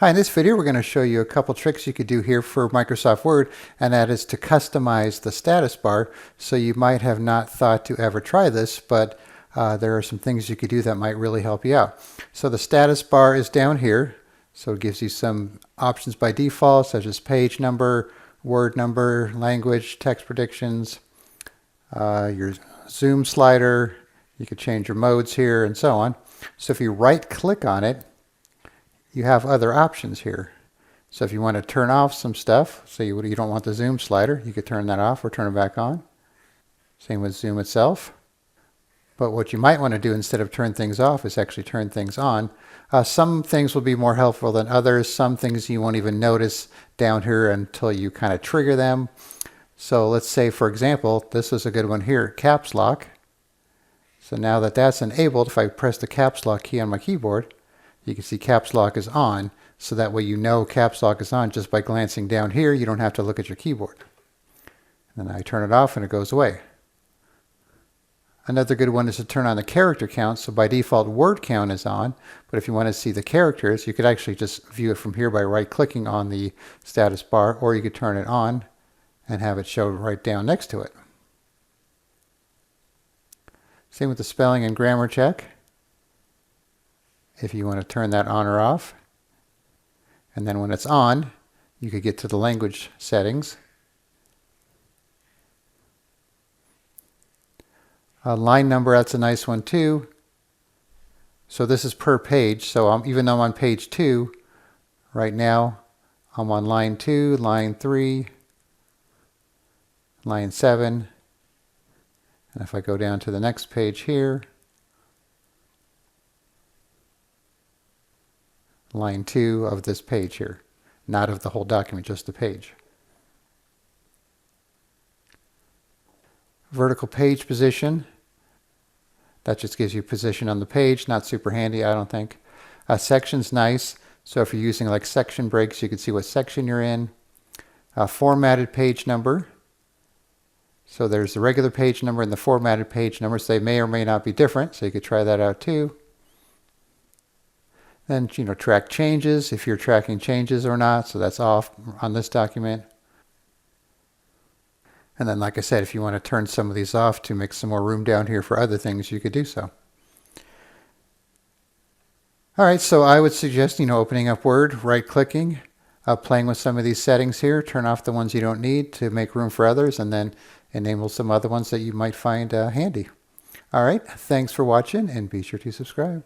Hi, in this video we're going to show you a couple tricks you could do here for Microsoft Word, and that is to customize the status bar. So you might have not thought to ever try this, but there are some things you could do that might really help you out. So the status bar is down here, so it gives you some options by default, such as page number, word number, language, text predictions, your zoom slider. You could change your modes here and so on. So if you right click on it, you have other options here. So if you want to turn off some stuff, say you don't want the zoom slider, you could turn that off or turn it back on. Same with zoom itself. But what you might want to do instead of turn things off is actually turn things on. Some things will be more helpful than others. Some things you won't even notice down here until you kind of trigger them. So let's say, for example, this is a good one here, caps lock. So now that that's enabled, if I press the caps lock key on my keyboard, you can see caps lock is on, so that way you know caps lock is on just by glancing down here. You don't have to look at your keyboard. And then I turn it off and it goes away. Another good one is to turn on the character count. So by default word count is on, but if you want to see the characters, you could actually just view it from here by right clicking on the status bar, or you could turn it on and have it show right down next to it. Same with the spelling and grammar check. If you want to turn that on or off. And then when it's on, you could get to the language settings. Line number, that's a nice one too. So this is per page. So even though I'm on page 2, right now I'm on line 2, line 3, line 7. And if I go down to the next page here, line 2 of this page here, not of the whole document, just the page. Vertical page position, that just gives you position on the page, not super handy, I don't think. Section's nice, so if you're using like section breaks, you can see what section you're in. Formatted page number, so there's the regular page number and the formatted page number, so they may or may not be different, so you could try that out too. Then, track changes, if you're tracking changes or not, so that's off on this document. And then, like I said, if you want to turn some of these off to make some more room down here for other things, you could do so. All right, so I would suggest, opening up Word, right-clicking, playing with some of these settings here, turn off the ones you don't need to make room for others, and then enable some other ones that you might find handy. All right, thanks for watching, and be sure to subscribe.